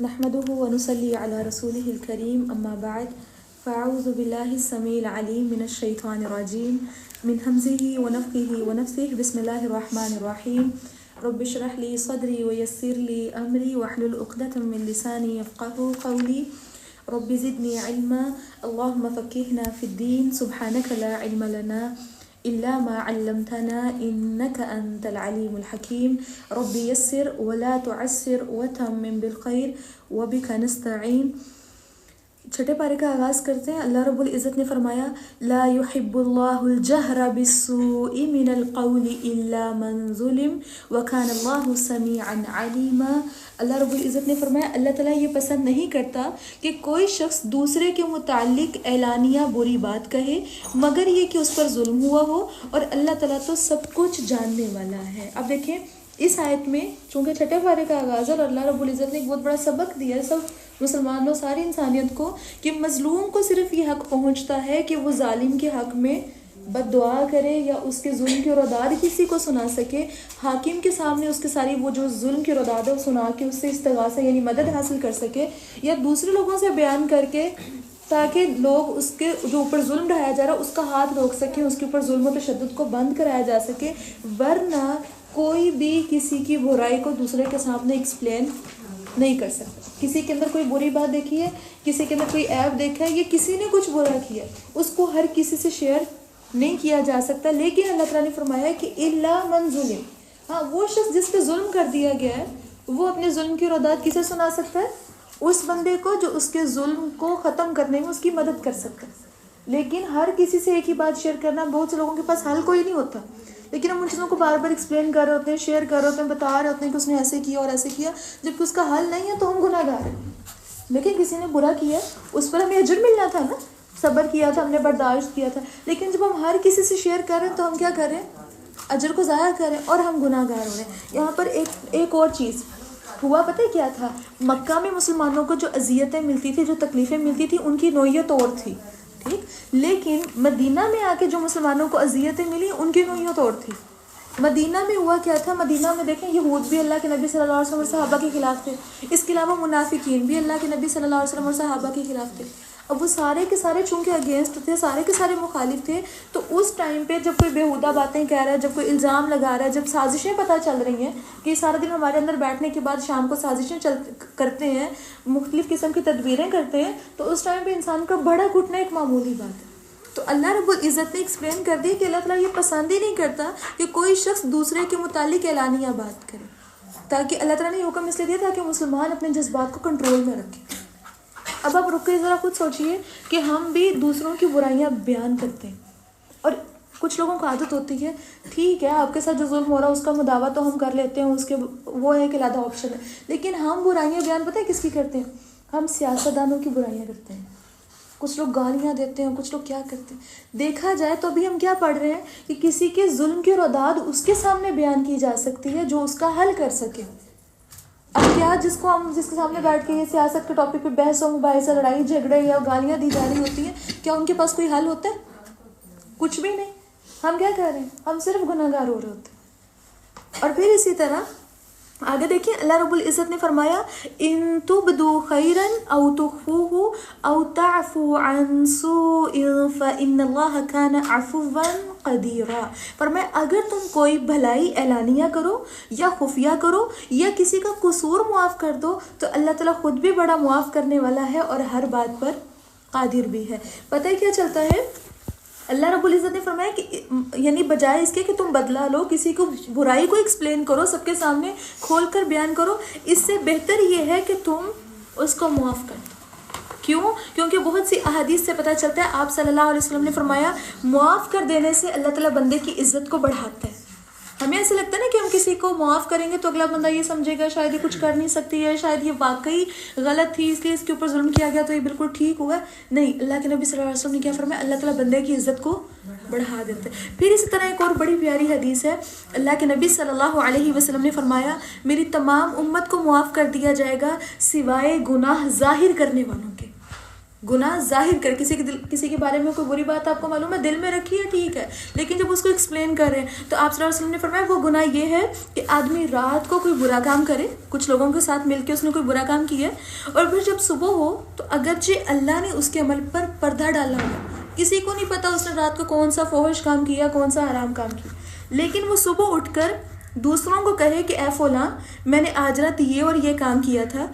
نحمده ونصلي على رسوله الكريم اما بعد فاعوذ بالله السميع العليم من الشيطان الرجيم من همزه ونفخه ونفثه بسم الله الرحمن الرحيم رب اشرح لي صدري ويسر لي امري واحلل عقدة من لساني يفقهوا قولي رب زدني علما اللهم فقهنا في الدين سبحانك لا علم لنا إلا ما علمتنا إنك أنت العليم الحكيم رب يسر ولا تعسر وتمم بالخير وبك نستعين. چھٹے پارے کا آغاز کرتے ہیں. اللہ رب العزت نے فرمایا لا يحب الله الجهر بالسوء من القول إلا من ظلم وكان الله سميعا عليما. اللہ رب العزت نے فرمایا اللہ تعالیٰ یہ پسند نہیں کرتا کہ کوئی شخص دوسرے کے متعلق اعلانیہ بری بات کہے مگر یہ کہ اس پر ظلم ہوا ہو، اور اللہ تعالیٰ تو سب کچھ جاننے والا ہے. اب دیکھیں اس آیت میں چونکہ چھٹے پارے کا آغاز ہے اور اللہ رب العزت نے ایک بہت بڑا سبق دیا ہے سب مسلمانوں ساری انسانیت کو کہ مظلوم کو صرف یہ حق پہنچتا ہے کہ وہ ظالم کے حق میں بد دعا کرے یا اس کے ظلم کی روداد کسی کو سنا سکے، حاکم کے سامنے اس کے ساری وہ جو ظلم کی روداد ہے وہ سنا کے اس سے استغاثہ یعنی مدد حاصل کر سکے، یا دوسرے لوگوں سے بیان کر کے تاکہ لوگ اس کے جو اوپر ظلم ڈھایا جا رہا ہے اس کا ہاتھ روک سکیں، اس کے اوپر ظلم و تشدد کو بند کرایا جا سکے. ورنہ کوئی بھی کسی کی برائی کو دوسرے کے سامنے ایکسپلین نہیں کر سکتا. کسی کے اندر کوئی بری بات دیکھی ہے، کسی کے اندر کوئی عیب دیکھا ہے یا کسی نے کچھ برا کیا، اس کو ہر کسی سے شیئر نہیں کیا جا سکتا. لیکن اللہ تعالیٰ نے فرمایا کہ الا من ظلم، ہاں وہ شخص جس پہ ظلم کر دیا گیا ہے وہ اپنے ظلم کی روداد کسے سنا سکتا ہے؟ اس بندے کو جو اس کے ظلم کو ختم کرنے میں اس کی مدد کر سکتا ہے. لیکن ہر کسی سے ایک ہی بات شیئر کرنا، بہت سے لوگوں کے پاس حل کوئی نہیں ہوتا لیکن ہم ان چیزوں کو بار بار ایکسپلین کر رہے ہوتے ہیں، شیئر کر رہے ہوتے ہیں، بتا رہے ہوتے ہیں کہ اس نے ایسے کیا اور ایسے کیا، جبکہ اس کا حل نہیں ہے تو ہم گناہ گار ہیں. لیکن کسی نے برا کیا اس پر ہمیں اجر ملنا تھا نا، صبر کیا تھا، ہم نے برداشت کیا تھا. لیکن جب ہم ہر کسی سے شیئر کر رہے ہیں تو ہم کیا کر رہے ہیں؟ اجر کو ضائع کر رہے ہیں اور ہم گناہ گار ہو رہے ہیں. یہاں پر ایک اور چیز ہوا پتہ ہے کیا تھا؟ مکہ میں مسلمانوں کو جو اذیتیں ملتی تھی، جو تکلیفیں ملتی تھی، ان کی نوعیت اور تھی، ٹھیک. لیکن مدینہ میں آ کے جو مسلمانوں کو اذیتیں ملی ان کی نوعیت اور تھی. مدینہ میں ہوا کیا تھا؟ مدینہ میں دیکھیں یہود بھی اللہ کے نبی صلی اللہ علیہ وسلم اور صحابہ کے خلاف تھے، اس کے علاوہ منافقین بھی اللہ کے نبی صلی اللہ علیہ وسلم اور صحابہ کے خلاف تھے. اب وہ سارے کے سارے چونکہ اگینسٹ تھے، سارے کے سارے مخالف تھے، تو اس ٹائم پہ جب کوئی بیہودہ باتیں کہہ رہا ہے، جب کوئی الزام لگا رہا ہے، جب سازشیں پتہ چل رہی ہیں کہ سارا دن ہمارے اندر بیٹھنے کے بعد شام کو سازشیں کرتے ہیں، مختلف قسم کی تدبیریں کرتے ہیں، تو اس ٹائم پہ انسان کا بڑا گھٹنا ایک معمولی بات ہے. تو اللہ رب العزت نے ایکسپلین کر دی کہ اللہ تعالیٰ یہ پسند ہی نہیں کرتا کہ کوئی شخص دوسرے کے متعلق اعلانیہ بات کرے، تاکہ اللہ تعالیٰ نے یہ حکم اس لیے دیا تاکہ مسلمان اپنے جذبات کو کنٹرول میں رکھے. اب آپ رک کے ذرا خود سوچئے کہ ہم بھی دوسروں کی برائیاں بیان کرتے ہیں، اور کچھ لوگوں کو عادت ہوتی ہے ٹھیک ہے آپ کے ساتھ جو ظلم ہو رہا ہے اس کا مداوع تو ہم کر لیتے ہیں، اس کے وہ ہے کہ علیحدہ آپشن ہے. لیکن ہم برائیاں بیان پتہ ہے کس کی کرتے ہیں؟ ہم سیاستدانوں کی برائیاں کرتے ہیں. کچھ لوگ گالیاں دیتے ہیں، کچھ لوگ کیا کرتے ہیں. دیکھا جائے تو ابھی ہم کیا پڑھ رہے ہیں کہ کسی کے ظلم کی روداد اس کے سامنے بیان کی جا سکتی ہے جو اس کا حل کر سکے. اب کیا جس کے سامنے بیٹھ کے یہ سیاست کے ٹاپک پہ بحث و مباحثہ، لڑائی جھگڑے یا گالیاں دی جا رہی ہوتی ہیں، کیا ان کے پاس کوئی حل ہوتا ہے؟ کچھ بھی نہیں. ہم کیا کر رہے ہیں؟ ہم صرف گناہ گار ہو رہے ہوتے ہیں. اور پھر اسی طرح آگے دیکھیں اللہ رب العزت نے فرمایا ان تبدوا خیرا او تخفوه او تعفوا عن سوء فان اللہ کان عفوا قدیرا. فرمایا اگر تم کوئی بھلائی اعلانیہ کرو یا خفیہ کرو یا کسی کا قصور معاف کر دو تو اللہ تعالیٰ خود بھی بڑا معاف کرنے والا ہے اور ہر بات پر قادر بھی ہے. پتہ ہے کیا چلتا ہے؟ اللہ رب العزت نے فرمایا کہ یعنی بجائے اس کے کہ تم بدلہ لو، کسی کو برائی کو ایکسپلین کرو، سب کے سامنے کھول کر بیان کرو، اس سے بہتر یہ ہے کہ تم اس کو معاف کر دو. کیوں؟ کیونکہ بہت سی احادیث سے پتہ چلتا ہے آپ صلی اللہ علیہ وسلم نے فرمایا معاف کر دینے سے اللہ تعالیٰ بندے کی عزت کو بڑھاتا ہے. ہمیں ایسا لگتا ہے نا کہ ہم کسی کو معاف کریں گے تو اگلا بندہ یہ سمجھے گا شاید یہ کچھ کر نہیں سکتی ہے، شاید یہ واقعی غلط تھی اس لیے اس کے اوپر ظلم کیا گیا تو یہ بالکل ٹھیک ہوا. نہیں، اللہ کے نبی صلی اللہ علیہ وسلم نے کیا فرمایا؟ اللہ تعالیٰ بندے کی عزت کو بڑھا دیتے. پھر اسی طرح ایک اور بڑی پیاری حدیث ہے، اللہ کے نبی صلی اللہ علیہ وسلم نے فرمایا میری تمام امت کو معاف کر دیا جائے گا سوائے گناہ ظاہر کرنے والوں کے. گناہ ظاہر کر کسی کے بارے میں کوئی بری بات آپ کو معلوم ہے، دل میں رکھی ہے ٹھیک ہے، لیکن جب اس کو ایکسپلین کر رہے ہیں تو آپ صلی اللہ علیہ وسلم نے فرمایا وہ گناہ یہ ہے کہ آدمی رات کو کوئی برا کام کرے، کچھ لوگوں کے ساتھ مل کے اس نے کوئی برا کام کیا اور پھر جب صبح ہو تو اگرچہ اللہ نے اس کے عمل پر پردہ ڈالا ہوگا، کسی کو نہیں پتا اس نے رات کو کون سا فحش کام کیا، کون سا حرام کام کیا، لیکن وہ صبح اٹھ کر دوسروں کو کہے کہ اے فلاں میں نے آج رات یہ اور یہ کام کیا تھا،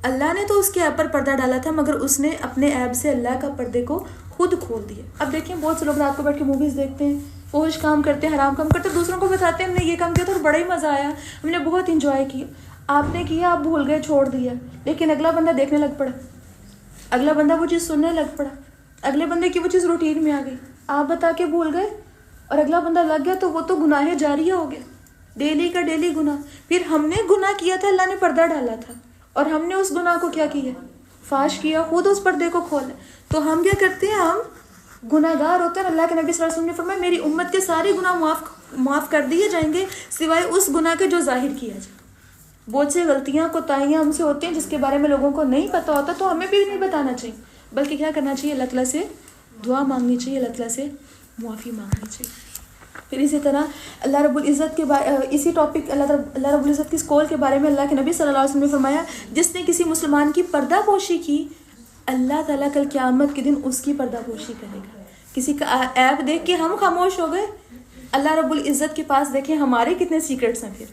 اللہ نے تو اس کے عیب پر پردہ ڈالا تھا مگر اس نے اپنے عیب سے اللہ کا پردے کو خود کھول دیا۔ اب دیکھیں بہت سے لوگ رات کو بیٹھ کے موویز دیکھتے ہیں، فحش کام کرتے ہیں، حرام کام کرتے ہیں، دوسروں کو بتاتے ہیں ہم نے یہ کام کیا تھا اور بڑا ہی مزہ آیا، ہم نے بہت انجوائے کیا۔ آپ نے کیا، آپ بھول گئے، چھوڑ دیا، لیکن اگلا بندہ دیکھنے لگ پڑا، اگلا بندہ وہ چیز سننے لگ پڑا، اگلے بندے کی وہ چیز روٹین میں آ گئی، آپ بتا کے بھول گئے اور اگلا بندہ لگ گیا تو وہ تو گناہ جاریہ ہو گیا، ڈیلی کا ڈیلی گناہ۔ پھر ہم نے گناہ کیا تھا، اللہ نے پردہ ڈالا تھا اور ہم نے اس گناہ کو کیا کیا، فاش کیا، خود اس پردے کو کھولا، تو ہم کیا کرتے ہیں، ہم گناہ گار ہوتے ہیں۔ اللہ کے نبی صلی اللہ علیہ وسلم نے فرمایا میری امت کے سارے گناہ معاف کر دیے جائیں گے سوائے اس گناہ کے جو ظاہر کیا جائے۔ بہت سے غلطیاں کوتاہیاں ہم سے ہوتی ہیں جس کے بارے میں لوگوں کو نہیں پتہ ہوتا، تو ہمیں بھی نہیں بتانا چاہیے، بلکہ کیا کرنا چاہیے، اللہ تعالیٰ سے دعا مانگنی چاہیے، اللہ تعالیٰ سے معافی مانگنی چاہیے۔ پھر اسی طرح اللہ رب العزت کے اسی ٹاپک اللہ رب العزت کی اس قول کے بارے میں اللہ کے نبی صلی اللہ علیہ وسلم نے فرمایا جس نے کسی مسلمان کی پردہ پوشی کی، اللہ تعالیٰ کل قیامت کے دن اس کی پردہ پوشی کرے گا۔ کسی کا عیب دیکھ کے ہم خاموش ہو گئے، اللہ رب العزت کے پاس دیکھیں ہمارے کتنے سیکرٹس ہیں، پھر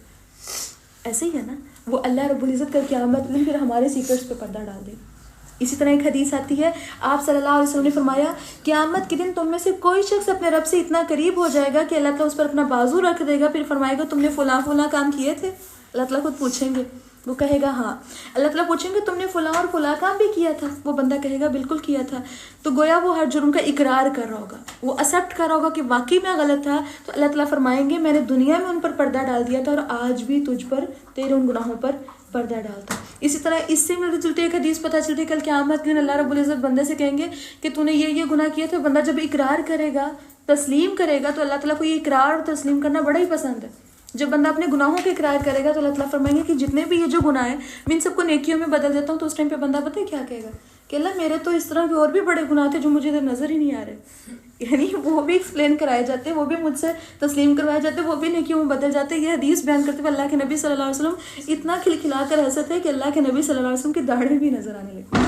ایسے ہی ہے نا، وہ اللہ رب العزت کل قیامت کے دن پھر ہمارے سیکرٹس پہ پردہ ڈال دے گا۔ اسی طرح ایک حدیث آتی ہے، آپ صلی اللہ علیہ وسلم نے فرمایا قیامت کے دن تم میں سے کوئی شخص اپنے رب سے اتنا قریب ہو جائے گا کہ اللہ تعالیٰ اس پر اپنا بازو رکھ دے گا، پھر فرمائے گا تم نے فلاں فلاں کام کیے تھے، اللہ تعالیٰ خود پوچھیں گے، وہ کہے گا ہاں، اللہ تعالیٰ پوچھیں گے تم نے فلاں اور فلاں کام بھی کیا تھا، وہ بندہ کہے گا بالکل کیا تھا، تو گویا وہ ہر جرم کا اقرار کر رہا ہوگا، وہ ایکسیپٹ کر رہا ہوگا کہ واقعی میں غلط تھا، تو اللہ تعالیٰ فرمائیں گے میں نے دنیا میں ان پر پردہ ڈال دیا تھا اور آج بھی تجھ پر تیرے ان گناہوں پر پردہ ڈالتا۔ اسی طرح اس سے ملتے جلتے ایک حدیث پتہ چلتی ہے کل قیامت کے دن اللہ رب العزت بندے سے کہیں گے کہ تو نے یہ گناہ کیا تھا، بندہ جب اقرار کرے گا، تسلیم کرے گا، تو اللہ تعالیٰ کو یہ اقرار اور تسلیم کرنا بڑا ہی پسند ہے۔ جب بندہ اپنے گناہوں کے اقرار کرے گا تو اللہ تعالیٰ فرمائیں گے کہ جتنے بھی یہ جو گناہ ہیں میں ان سب کو نیکیوں میں بدل دیتا ہوں، تو اس ٹائم پہ بندہ پتہ ہے کیا کہے گا کہ اللہ میرے تو اس طرح کے اور بھی بڑے گناہ تھے جو مجھے ادھر نظر ہی نہیں آ رہے، یعنی وہ بھی ایکسپلین کرائے جاتے ہیں، وہ بھی مجھ سے تسلیم کروائے جاتے ہیں، وہ بھی نیکیوں میں بدل جاتے ہیں۔ یہ حدیث بیان کرتے ہوئے اللہ کے نبی صلی اللہ علیہ وسلم اتنا کھلکھلا کر ہنسے تھے کہ اللہ کے نبی صلی اللہ علیہ وسلم کی داڑھی بھی نظر آنے لگی۔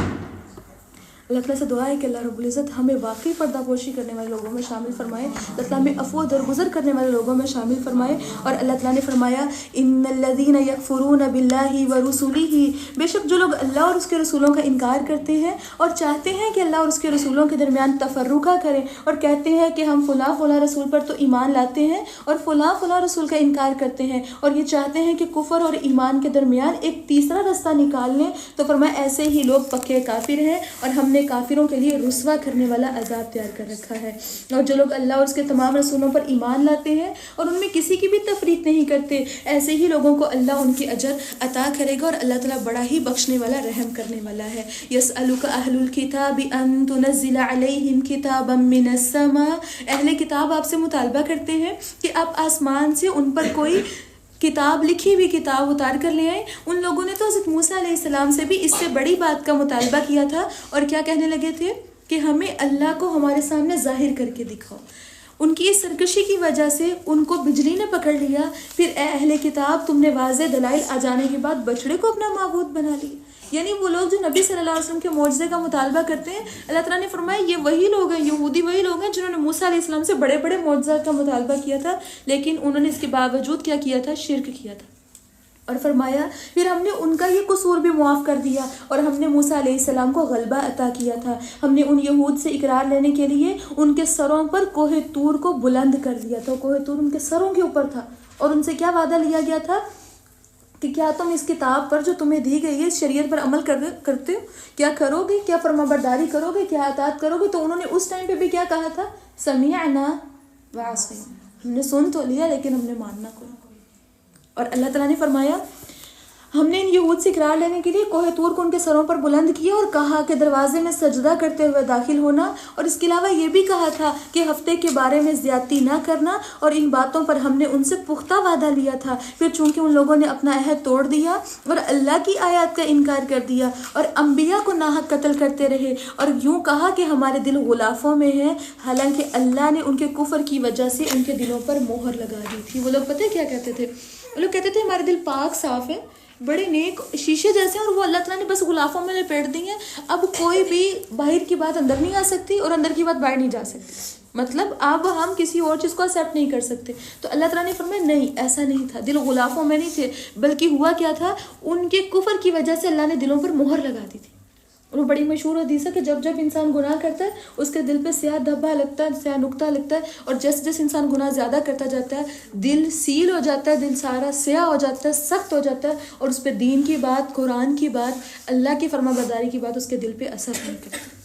اللہ تعالیٰ سے دعا ہے کہ اللہ رب العزت ہمیں واقعی پردہ پوشی کرنے والے لوگوں میں شامل فرمائے، اللہ تعالیٰ ہمیں عفو و درگزر کرنے والے لوگوں میں شامل فرمائے۔ اور اللہ تعالیٰ نے فرمایا ان الذین یکفرون باللہ ورسولہ، بے شک جو لوگ اللہ اور اس کے رسولوں کا انکار کرتے ہیں اور چاہتے ہیں کہ اللہ اور اس کے رسولوں کے درمیان تفرقہ کریں اور کہتے ہیں کہ ہم فلاں فلاں رسول پر تو ایمان لاتے ہیں اور فلاں فلاں رسول کا انکار کرتے ہیں، اور یہ چاہتے ہیں کہ کفر اور ایمان کے درمیان ایک تیسرا رستہ نکال لیں، تو فرمایا ایسے ہی لوگ پکے کافر ہیں اور ہم نے کافروں کے لیے رسوا کرنے والا عذاب تیار کر رکھا ہے۔ اور جو لوگ اللہ اور اس کے تمام رسولوں پر ایمان لاتے ہیں اور ان میں کسی کی بھی تفریق نہیں کرتے، ایسے ہی لوگوں کو اللہ ان کی اجر عطا کرے گا، اور اللہ تعالیٰ بڑا ہی بخشنے والا، رحم کرنے والا ہے۔ یسألک اہل الکتاب ان تنزل علیہم کتابا من السماء، اہل کتاب آپ سے مطالبہ کرتے ہیں کہ آپ آسمان سے ان پر کوئی کتاب، لکھی ہوئی کتاب اتار کر لے آئیں۔ ان لوگوں نے تو حضرت موسیٰ علیہ السلام سے بھی اس سے بڑی بات کا مطالبہ کیا تھا، اور کیا کہنے لگے تھے کہ ہمیں اللہ کو ہمارے سامنے ظاہر کر کے دکھاؤ۔ ان کی اس سرکشی کی وجہ سے ان کو بجلی نے پکڑ لیا، پھر اے اہل کتاب تم نے واضح دلائل آ جانے کے بعد بچڑے کو اپنا معبود بنا لیا۔ یعنی وہ لوگ جو نبی صلی اللہ علیہ وسلم کے معجزے کا مطالبہ کرتے ہیں، اللہ تعالیٰ نے فرمایا یہ وہی لوگ ہیں، یہودی وہی لوگ ہیں جنہوں نے موسیٰ علیہ السلام سے بڑے بڑے معجزات کا مطالبہ کیا تھا، لیکن انہوں نے اس کے باوجود کیا کیا تھا، شرک کیا تھا۔ اور فرمایا پھر ہم نے ان کا یہ قصور بھی معاف کر دیا، اور ہم نے موسیٰ علیہ السلام کو غلبہ عطا کیا تھا۔ ہم نے ان یہود سے اقرار لینے کے لیے ان کے سروں پر کوہ طور کو بلند کر دیا تھا، کوہ طور ان کے سروں کے اوپر تھا، اور ان سے کیا وعدہ لیا گیا تھا کہ کیا تم اس کتاب پر جو تمہیں دی گئی ہے، اس شریعت پر عمل کرتے ہو، کیا کرو گے، کیا فرما برداری کرو گے، کیا اطاعت کرو گے؟ تو انہوں نے اس ٹائم پہ بھی کیا کہا تھا، سمعنا وعصینا، ہم نے سن تو لیا لیکن ہم نے ماننا کوئی۔ اور اللہ تعالیٰ نے فرمایا ہم نے ان یہود سے اقرار لینے کے لیے کوہ طور کو ان کے سروں پر بلند کیا اور کہا کہ دروازے میں سجدہ کرتے ہوئے داخل ہونا، اور اس کے علاوہ یہ بھی کہا تھا کہ ہفتے کے بارے میں زیادتی نہ کرنا، اور ان باتوں پر ہم نے ان سے پختہ وعدہ لیا تھا۔ پھر چونکہ ان لوگوں نے اپنا عہد توڑ دیا اور اللہ کی آیات کا انکار کر دیا اور انبیاء کو ناحق قتل کرتے رہے اور یوں کہا کہ ہمارے دل غلافوں میں ہیں، حالانکہ اللہ نے ان کے کفر کی وجہ سے ان کے دلوں پر مہر لگا دی تھی۔ وہ لوگ پتہ ہے کیا کہتے تھے؟ وہ لوگ کہتے تھے ہمارے دل پاک صاف ہیں، بڑے نیک شیشے جیسے ہیں، اور وہ اللہ تعالیٰ نے بس غلافوں میں لپیٹ دی ہیں، اب کوئی بھی باہر کی بات اندر نہیں آ سکتی اور اندر کی بات باہر نہیں جا سکتی، مطلب اب ہم کسی اور چیز کو ایکسیپٹ نہیں کر سکتے۔ تو اللہ تعالیٰ نے فرمایا نہیں، ایسا نہیں تھا، دل غلافوں میں نہیں تھے، بلکہ ہوا کیا تھا، ان کے کفر کی وجہ سے اللہ نے دلوں پر مہر لگا دی تھی۔ اور وہ بڑی مشہور حدیث ہے کہ جب جب انسان گناہ کرتا ہے اس کے دل پہ سیاہ دھبا لگتا ہے، سیاہ نقطہ لگتا ہے، اور جیسے جیسے انسان گناہ زیادہ کرتا جاتا ہے دل سیل ہو جاتا ہے، دل سارا سیاہ ہو جاتا ہے، سخت ہو جاتا ہے، اور اس پہ دین کی بات، قرآن کی بات، اللہ کی فرما برداری کی بات اس کے دل پہ اثر نہیں کرتی۔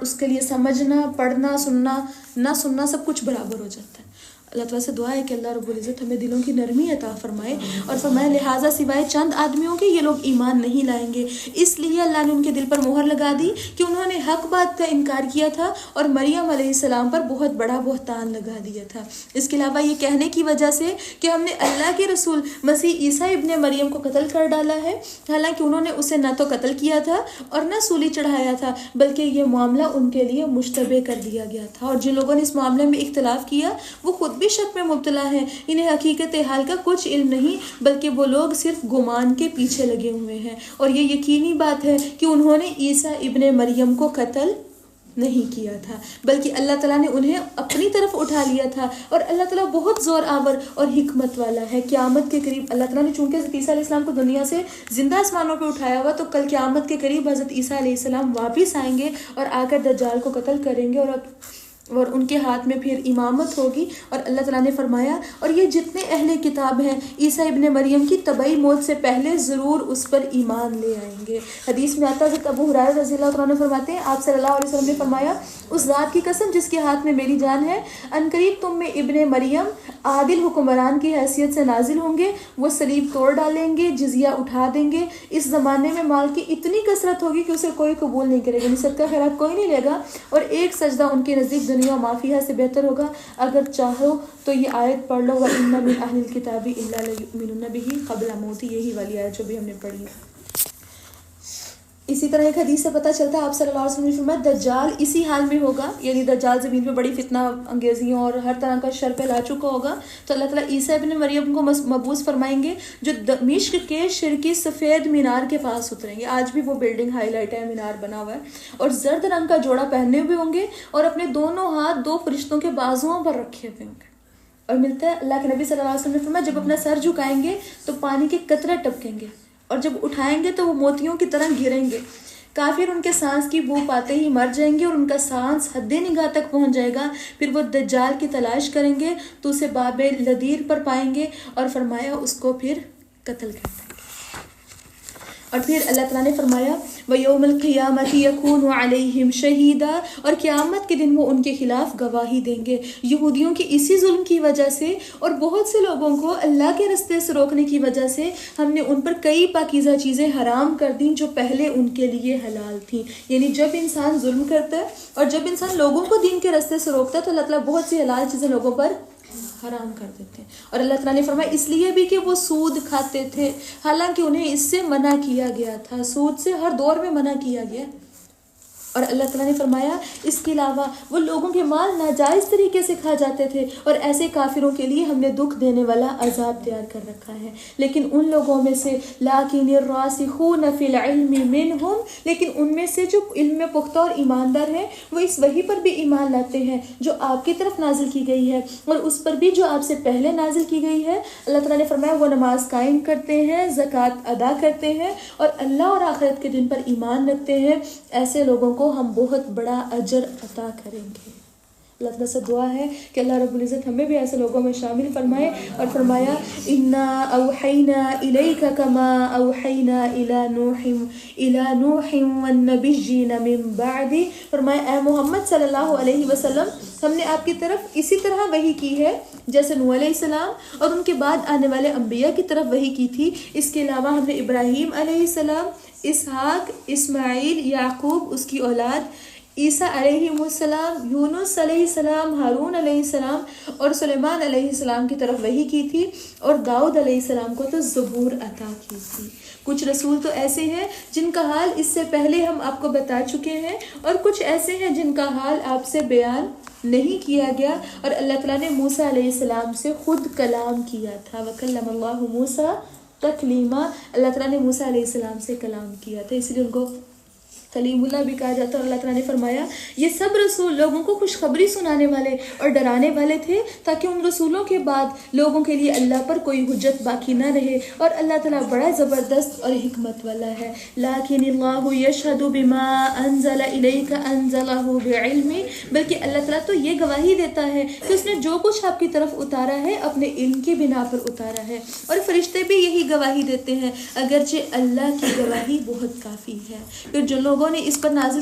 اس کے لیے سمجھنا، پڑھنا، سننا، نہ سننا سب کچھ برابر ہو جاتا ہے۔ اللہ تعالیٰ سے دعا ہے کہ اللہ رب العزت ہمیں دلوں کی نرمی عطا فرمائے، اور فرمائے لہٰذا سوائے چند آدمیوں کے یہ لوگ ایمان نہیں لائیں گے، اس لیے اللہ نے ان کے دل پر مہر لگا دی کہ انہوں نے حق بات کا انکار کیا تھا اور مریم علیہ السلام پر بہت بڑا بہتان لگا دیا تھا۔ اس کے علاوہ یہ کہنے کی وجہ سے کہ ہم نے اللہ کے رسول مسیح عیسیٰ ابن مریم کو قتل کر ڈالا ہے، حالانکہ انہوں نے اسے نہ تو قتل کیا تھا اور نہ سولی چڑھایا تھا، بلکہ یہ معاملہ ان کے لیے مشتبہ کر دیا گیا تھا، اور جن لوگوں نے اس معاملے میں اختلاف کیا وہ خود بھی شک میں مبتلا ہیں، انہیں حقیقت حال کا کچھ علم نہیں، بلکہ وہ لوگ صرف گمان کے پیچھے لگے ہوئے ہیں، اور یہ یقینی بات ہے کہ انہوں نے عیسیٰ ابن مریم کو قتل نہیں کیا تھا، بلکہ اللہ تعالیٰ نے انہیں اپنی طرف اٹھا لیا تھا، اور اللہ تعالیٰ بہت زور آور اور حکمت والا ہے۔ قیامت کے قریب اللہ تعالیٰ نے چونکہ حضرت عیسیٰ علیہ السلام کو دنیا سے زندہ آسمانوں پہ اٹھایا ہوا، تو کل قیامت کے قریب حضرت عیسیٰ علیہ السلام واپس آئیں گے اور آ کر دجال کو قتل کریں گے، اور ان کے ہاتھ میں پھر امامت ہوگی۔ اور اللہ تعالیٰ نے فرمایا اور یہ جتنے اہل کتاب ہیں عیسیٰ ابن مریم کی طبعی موت سے پہلے ضرور اس پر ایمان لے آئیں گے۔ حدیث میں آتا ہے حضرت ابو ہریرہ رضی اللہ عنہ فرماتے ہیں آپ صلی اللہ علیہ وسلم نے فرمایا اس ذات کی قسم جس کے ہاتھ میں میری جان ہے، عنقریب تم میں ابن مریم عادل حکمران کی حیثیت سے نازل ہوں گے، وہ صلیب توڑ ڈالیں گے، جزیہ اٹھا دیں گے، اس زمانے میں مال کی اتنی کثرت ہوگی کہ اسے کوئی قبول نہیں کرے گا، صدقہ خیرات کوئی نہیں لے گا، اور ایک سجدہ ان کے نزدیک دنیا معافیہ سے بہتر ہوگا۔ اگر چاہو تو یہ آیت پڑھ لو، وَإِنَّ مِنْ أَهْلِ الْكِتَابِ إِلَّا لَيُؤْمِنُنَّ بِهِ قَبْلَ مَوْتِهِ، یہی والی آیت جو بھی ہم نے پڑھی ہے۔ اسی طرح ایک حدیث سے پتہ چلتا ہے آپ صلی اللہ علیہ وسلم نے فرمایا دجال اسی حال میں ہوگا، یعنی دجال زمین پہ بڑی فتنہ انگیزیوں اور ہر طرح کا شر پھیلا چکا ہوگا، تو اللہ تعالیٰ عیسیٰ ابن مریم کو مبعوث فرمائیں گے جو دمشق کے شرکی سفید مینار کے پاس اتریں گے، آج بھی وہ بلڈنگ ہائی لائٹ ہے، مینار بنا ہوا ہے، اور زرد رنگ کا جوڑا پہنے ہوئے ہوں گے اور اپنے دونوں ہاتھ دو فرشتوں کے بازوؤں پر رکھے ہوئے ہوں گے، اور ملتا ہے اللہ کے نبی صلی اللہ علیہ وسلم نے فرمایا جب اپنا سر جھکائیں گے تو پانی کے قطرے ٹپکیں گے، اور جب اٹھائیں گے تو وہ موتیوں کی طرح گریں گے، کافر ان کے سانس کی بو پاتے ہی مر جائیں گے اور ان کا سانس حد نگاہ تک پہنچ جائے گا، پھر وہ دجال کی تلاش کریں گے تو اسے باب لدیر پر پائیں گے، اور فرمایا اس کو پھر قتل کر دیں گے۔ اور پھر اللہ تعالیٰ نے فرمایا وَيَوْمَ الْقِيَامَةِ يَكُونُ عَلَيْهِمْ شَهِيدًا، اور قیامت کے دن وہ ان کے خلاف گواہی دیں گے۔ یہودیوں کی اسی ظلم کی وجہ سے اور بہت سے لوگوں کو اللہ کے رستے سے روکنے کی وجہ سے ہم نے ان پر کئی پاکیزہ چیزیں حرام کر دیں جو پہلے ان کے لیے حلال تھیں، یعنی جب انسان ظلم کرتا ہے اور جب انسان لوگوں کو دین کے رستے سے روکتا ہے تو اللہ تعالیٰ بہت سی حلال چیزیں لوگوں پر حرام کر دیتے ہیں۔ اور اللہ تعالیٰ نے فرمایا اس لیے بھی کہ وہ سود کھاتے تھے، حالانکہ انہیں اس سے منع کیا گیا تھا، سود سے ہر دور میں منع کیا گیا۔ اور اللہ تعالیٰ نے فرمایا اس کے علاوہ وہ لوگوں کے مال ناجائز طریقے سے کھا جاتے تھے، اور ایسے کافروں کے لیے ہم نے دکھ دینے والا عذاب تیار کر رکھا ہے۔ لیکن ان لوگوں میں سے لَٰكِنِ الرَّاسِخُونَ فِي الْعِلْمِ مِنْهُمْ، لیکن ان میں سے جو علم میں پختہ اور ایماندار ہیں وہ اس وحی پر بھی ایمان لاتے ہیں جو آپ کی طرف نازل کی گئی ہے اور اس پر بھی جو آپ سے پہلے نازل کی گئی ہے۔ اللہ تعالیٰ نے فرمایا وہ نماز قائم کرتے ہیں، زکوٰۃ ادا کرتے ہیں، اور اللہ اور آخرت کے دن پر ایمان رکھتے ہیں، ایسے لوگوں کو ہم بہت بڑا اجر عطا کریں گے۔ اللہ تعالیٰ سے دعا ہے کہ اللہ رب العزت ہمیں بھی ایسے لوگوں میں شامل فرمائے. اور فرمایا انا اوحینا الیک کما اوحینا الی نوح والنبیین من بعد. فرمایا اے محمد صلی اللہ علیہ وسلم ہم نے آپ کی طرف اسی طرح وحی کی ہے جیسے نوح علیہ السلام اور ان کے بعد آنے والے انبیاء کی طرف وحی کی تھی. اس کے علاوہ ہم نے ابراہیم علیہ السلام، اسحاق، اسماعیل، یعقوب اس کی اولاد، عیسیٰ علیہ السلام، یونس علیہ السلام، ہارون علیہ السلام اور سلیمان علیہ السلام کی طرف وحی کی تھی. اور داؤد علیہ السلام کو تو زبور عطا کی تھی. کچھ رسول تو ایسے ہیں جن کا حال اس سے پہلے ہم آپ کو بتا چکے ہیں، اور کچھ ایسے ہیں جن کا حال آپ سے بیان نہیں کیا گیا. اور اللہ تعالیٰ نے موسیٰ علیہ السلام سے خود کلام کیا تھا. وَكَلَّمَ اللَّهُ مُوسَىٰ تَكْلِيمًا. اللہ تعالیٰ نے موسیٰ علیہ السلام سے کلام کیا تھا، اس لیے ان کو کلیم اللہ بھی کہا جاتا ہے. اور اللہ تعالیٰ نے فرمایا یہ سب رسول لوگوں کو خوشخبری سنانے والے اور ڈرانے والے تھے تاکہ ان رسولوں کے بعد لوگوں کے لیے اللہ پر کوئی حجت باقی نہ رہے. اور اللہ تعالیٰ بڑا زبردست اور حکمت والا ہے. لیکن اللہ یشہد بما انزل الیک انزلہ بعلم. بلکہ اللہ تعالیٰ تو یہ گواہی دیتا ہے کہ اس نے جو کچھ آپ کی طرف اتارا ہے اپنے علم کی بنا پر اتارا ہے. اور فرشتے بھی یہی گواہی دیتے ہیں، اگرچہ اللہ کی گواہی بہت کافی ہے. پھر جو لوگوں نے اس پر نازل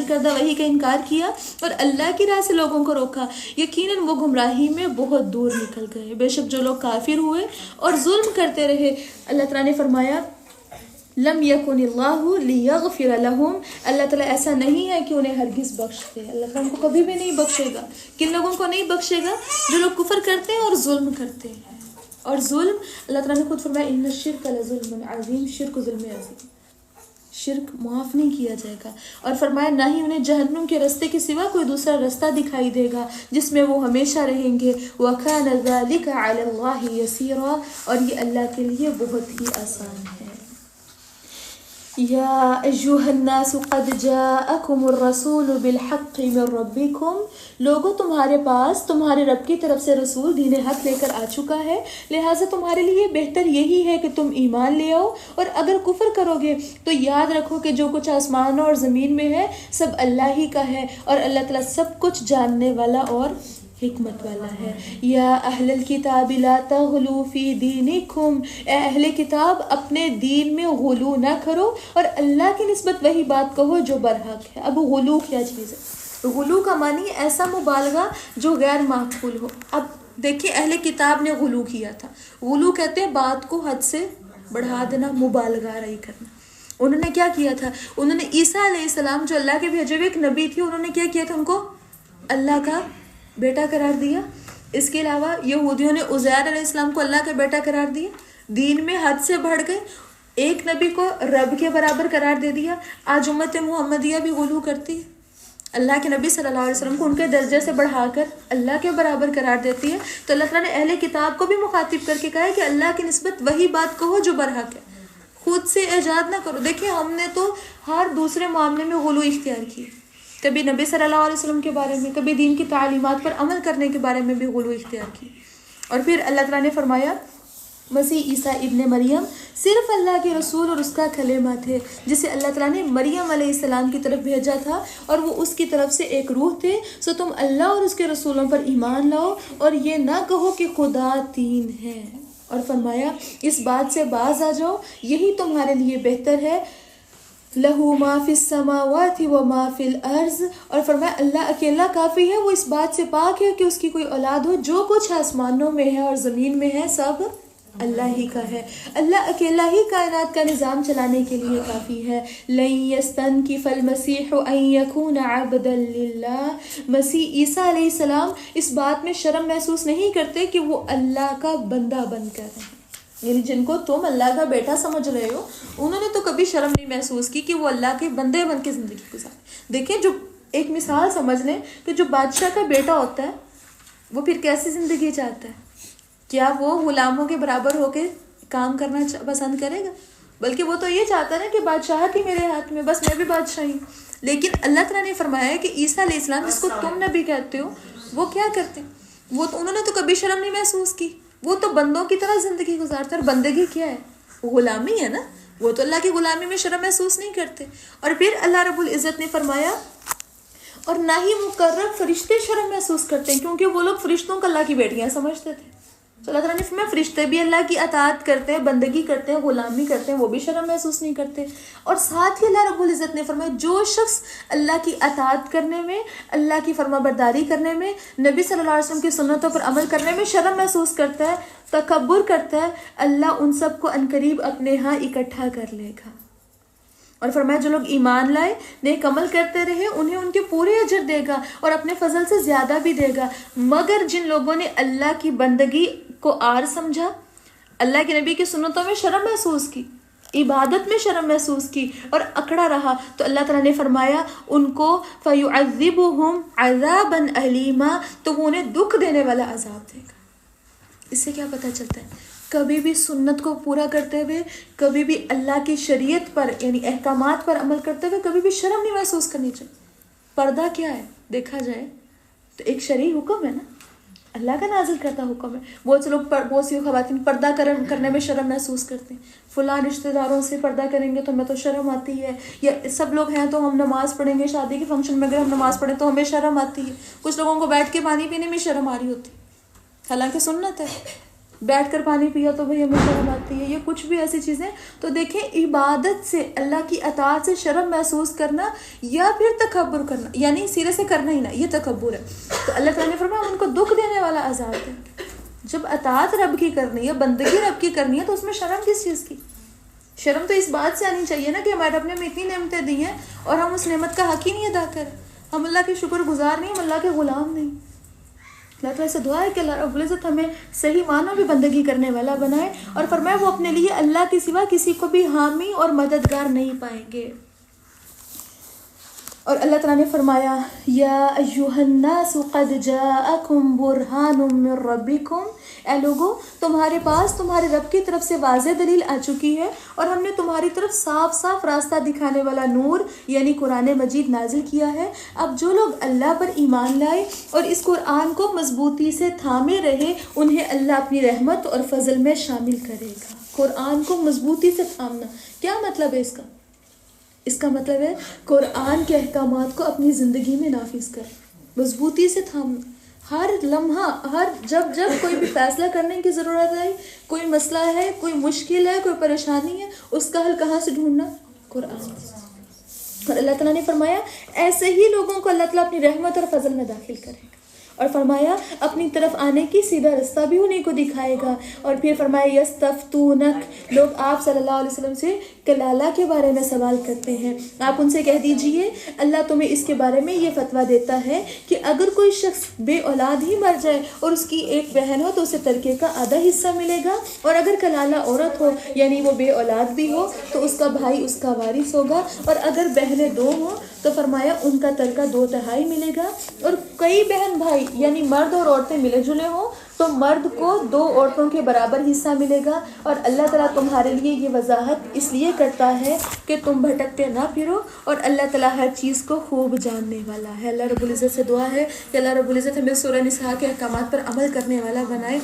کردہ وحی کا انکار کیا اور اللہ کی راہ سے لوگوں کو روکا، یقیناً وہ گمراہی میں بہت دور نکل گئے. بے شک جو لوگ کافر ہوئے اور ظلم کرتے رہے، اللہ تعالیٰ نے فرمایا لم یکن اللہ لیغفر لہم. اللہ تعالیٰ ایسا نہیں ہے کہ انہیں ہرگز بخش دے. اللہ تعالیٰ ان کو کبھی بھی نہیں بخشے گا. کن لوگوں کو نہیں بخشے گا؟ جو لوگ کفر کرتے ہیں اور ظلم کرتے ہیں. اور ظلم اللہ تعالیٰ نے خود فرمایا ان الشرک لظلم عظیم. شرک و ظلم عظیم، شرک معاف نہیں کیا جائے گا. اور فرمایا نہ ہی انہیں جہنم کے رستے کے سوا کوئی دوسرا رستہ دکھائی دے گا جس میں وہ ہمیشہ رہیں گے. وَكَانَ ذَلِكَ عَلَى اللَّهِ يَسِيرًا. اور یہ اللہ کے لیے بہت ہی آسان ہے. یا ایھا الناس قد جاءکم الرسول بالحق من ربکم. لوگوں تمہارے پاس تمہارے رب کی طرف سے رسول دین حق لے کر آ چکا ہے، لہٰذا تمہارے لیے بہتر یہی ہے کہ تم ایمان لے آؤ. اور اگر کفر کرو گے تو یاد رکھو کہ جو کچھ آسمانوں اور زمین میں ہے سب اللہ ہی کا ہے، اور اللہ تعالیٰ سب کچھ جاننے والا اور حکمت والا ہے. یا اہل الکتاب لا تغلوا فی دینکم. اے اہل کتاب اپنے دین میں غلو نہ کرو اور اللہ کی نسبت وہی بات کہو جو برحق ہے. اب غلو کیا چیز ہے؟ غلو کا معنی ایسا مبالغہ جو غیر معقول ہو. اب دیکھیں اہل کتاب نے غلو کیا تھا. غلو کہتے ہیں بات کو حد سے بڑھا دینا، مبالغہ رہی کرنا. انہوں نے کیا کیا تھا؟ انہوں نے عیسیٰ علیہ السلام جو اللہ کے بھیجے ہوئے ایک نبی تھے، انہوں نے کیا کیا تھا؟ ان کو اللہ کا بیٹا قرار دیا. اس کے علاوہ یہودیوں نے عزیر علیہ السلام کو اللہ کا بیٹا قرار دیا. دین میں حد سے بڑھ گئے، ایک نبی کو رب کے برابر قرار دے دیا. آج امت محمدیہ بھی غلو کرتی ہے، اللہ کے نبی صلی اللہ علیہ وسلم کو ان کے درجے سے بڑھا کر اللہ کے برابر قرار دیتی ہے. تو اللہ تعالیٰ نے اہل کتاب کو بھی مخاطب کر کے کہا ہے کہ اللہ کی نسبت وہی بات کہو جو برحق ہے، خود سے ایجاد نہ کرو. دیکھیں ہم نے تو ہر دوسرے معاملے میں غلو اختیار کی، کبھی نبی صلی اللہ علیہ وسلم کے بارے میں، کبھی دین کی تعلیمات پر عمل کرنے کے بارے میں بھی غلو اختیار کی. اور پھر اللہ تعالیٰ نے فرمایا مسیح عیسیٰ ابن مریم صرف اللہ کے رسول اور اس کا کلمہ تھے جسے اللہ تعالیٰ نے مریم علیہ السلام کی طرف بھیجا تھا، اور وہ اس کی طرف سے ایک روح تھے. سو تم اللہ اور اس کے رسولوں پر ایمان لاؤ اور یہ نہ کہو کہ خدا تین ہے. اور فرمایا اس بات سے باز آ جاؤ، یہی تمہارے لیے بہتر ہے. لہو ما فی السماوات و ما فی الارض. اور فرمایا اللہ اکیلا کافی ہے، وہ اس بات سے پاک ہے کہ اس کی کوئی اولاد ہو. جو کچھ آسمانوں میں ہے اور زمین میں ہے سب اللہ ہی کا ہے. اللہ اکیلا ہی کائنات کا نظام چلانے کے لیے کافی ہے. لن یستنکف المسیح ان یکون عبدا للہ. مسیح عیسیٰ علیہ السلام اس بات میں شرم محسوس نہیں کرتے کہ وہ اللہ کا بندہ بن کر رہے ہیں. یعنی جن کو تم اللہ کا بیٹا سمجھ رہے ہو انہوں نے تو کبھی شرم نہیں محسوس کی کہ وہ اللہ کے بندے بن کے زندگی گزارے. دیکھیں جو ایک مثال سمجھ لیں کہ جو بادشاہ کا بیٹا ہوتا ہے وہ پھر کیسی زندگی چاہتا ہے؟ کیا وہ غلاموں کے برابر ہو کے کام کرنا پسند کرے گا؟ بلکہ وہ تو یہ چاہتا ہے نا کہ بادشاہت ہی میرے ہاتھ میں، بس میں بھی بادشاہ ہوں. لیکن اللہ تعالیٰ نے فرمایا ہے کہ عیسیٰ علیہ السلام جس کو تم نبی کہتے ہو وہ کیا کرتے ہیں؟ وہ تو انہوں نے تو کبھی شرم نہیں محسوس کی. وہ تو بندوں کی طرح زندگی گزارتے. اور بندگی کیا ہے؟ غلامی ہے نا. وہ تو اللہ کی غلامی میں شرم محسوس نہیں کرتے. اور پھر اللہ رب العزت نے فرمایا اور نہ ہی مقرب فرشتے شرم محسوس کرتے ہیں، کیونکہ وہ لوگ فرشتوں کو اللہ کی بیٹیاں سمجھتے تھے. تو اللہ تعالیٰ نے فرمایا فرشتے بھی اللہ کی اطاعت کرتے ہیں، بندگی کرتے ہیں، غلامی کرتے ہیں، وہ بھی شرم محسوس نہیں کرتے. اور ساتھ ہی اللہ رب العزت نے فرمایا جو شخص اللہ کی اطاعت کرنے میں، اللہ کی فرما برداری کرنے میں، نبی صلی اللہ علیہ وسلم کی سنتوں پر عمل کرنے میں شرم محسوس کرتا ہے، تکبر کرتا ہے، اللہ ان سب کو عنقریب اپنے ہاں اکٹھا کر لے گا. اور فرمایا جو لوگ ایمان لائے، نیک عمل کرتے رہے، انہیں ان کے پورے اجر دے گا اور اپنے فضل سے زیادہ بھی دے گا. مگر جن لوگوں نے اللہ کی بندگی کو آر سمجھا، اللہ کے نبی کی سنتوں میں شرم محسوس کی، عبادت میں شرم محسوس کی اور اکڑا رہا، تو اللہ تعالیٰ نے فرمایا ان کو فَيُعَذِّبُهُمْ عَذَابًا أَلِيمًا، تو وہ انہیں دکھ دینے والا عذاب دے گا. اس سے کیا پتہ چلتا ہے؟ کبھی بھی سنت کو پورا کرتے ہوئے، کبھی بھی اللہ کی شریعت پر یعنی احکامات پر عمل کرتے ہوئے کبھی بھی شرم نہیں محسوس کرنی چاہیے. پردہ کیا ہے دیکھا جائے تو ایک شرعی حکم ہے نا، اللہ کا نازل کرتا حکم ہے. بہت سے لوگ بہت سی خواتین پردہ کرنے میں شرم محسوس کرتے ہیں. فلاں رشتہ داروں سے پردہ کریں گے تو ہمیں تو شرم آتی ہے، یا سب لوگ ہیں تو ہم نماز پڑھیں گے، شادی کے فنکشن میں اگر ہم نماز پڑھیں تو ہمیں شرم آتی ہے. کچھ لوگوں کو بیٹھ کے پانی پینے میں شرم آ رہی ہوتی، حالانکہ سنت ہے. بیٹھ کر پانی پیا تو بھئی ہمیں شرم آتی ہے، یہ کچھ بھی ایسی چیزیں. تو دیکھیں عبادت سے، اللہ کی اطاعت سے شرم محسوس کرنا یا پھر تکبر کرنا، یعنی سیرے سے کرنا ہی نہ، یہ تکبر ہے. تو اللہ تعالیٰ نے فرمایا ان کو دکھ دینے والا عذاب ہے. جب اطاعت رب کی کرنی ہے، بندگی رب کی کرنی ہے، تو اس میں شرم کس چیز کی؟ شرم تو اس بات سے آنی چاہیے نا کہ ہمارے رب نے ہمیں اتنی نعمتیں دی ہیں اور ہم اس نعمت کا حق ہی نہیں ادا کریں. ہم اللہ کے شکر گزار نہیں، ہم اللہ کے غلام نہیں. اللہ تعالیٰ سے دعا ہے کہ اللہ رب العزت ہمیں صحیح معنوں میں بندگی کرنے والا بنائے، اور فرمایا وہ اپنے لیے اللہ کے سوا کسی کو بھی حامی اور مددگار نہیں پائیں گے. اور اللہ تعالیٰ نے فرمایا یا ایھا الناس قد جاءکم برہان من ربکم، اے لوگو تمہارے پاس تمہارے رب کی طرف سے واضح دلیل آ چکی ہے، اور ہم نے تمہاری طرف صاف صاف راستہ دکھانے والا نور یعنی قرآن مجید نازل کیا ہے. اب جو لوگ اللہ پر ایمان لائے اور اس قرآن کو مضبوطی سے تھامے رہے، انہیں اللہ اپنی رحمت اور فضل میں شامل کرے گا. قرآن کو مضبوطی سے تھامنا کیا مطلب ہے اس کا مطلب ہے قرآن کے احکامات کو اپنی زندگی میں نافذ کریں، مضبوطی سے تھامنا. ہر لمحہ، جب کوئی بھی فیصلہ کرنے کی ضرورت ہے، کوئی مسئلہ ہے، کوئی مشکل ہے، کوئی پریشانی ہے، اس کا حل کہاں سے ڈھونڈنا؟ قرآن. اور اللہ تعالیٰ نے فرمایا ایسے ہی لوگوں کو اللہ تعالیٰ اپنی رحمت اور فضل میں داخل کرے گا، اور فرمایا اپنی طرف آنے کی سیدھا رستہ بھی انہیں کو دکھائے گا. اور پھر فرمایا یستفتونک، لوگ آپ صلی اللہ علیہ وسلم سے کلالہ کے بارے میں سوال کرتے ہیں، آپ ان سے کہہ دیجئے اللہ تمہیں اس کے بارے میں یہ فتویٰ دیتا ہے کہ اگر کوئی شخص بے اولاد ہی مر جائے اور اس کی ایک بہن ہو تو اسے ترکے کا آدھا حصہ ملے گا، اور اگر کلالہ عورت ہو یعنی وہ بے اولاد بھی ہو تو اس کا بھائی اس کا وارث ہوگا، اور اگر بہنیں دو ہوں تو فرمایا ان کا ترکہ 2/3 ملے گا. اور کئی بہن بھائی یعنی مرد اور عورتیں ملے جلے ہوں تو مرد کو 2 عورتوں کے برابر حصہ ملے گا. اور اللہ تعالیٰ تمہارے لیے یہ وضاحت اس لیے کرتا ہے کہ تم بھٹکتے نہ پھرو، اور اللہ تعالیٰ ہر چیز کو خوب جاننے والا ہے. اللہ رب العزت سے دعا ہے کہ اللہ رب العزت ہمیں سورہ نساء کے احکامات پر عمل کرنے والا بنائے.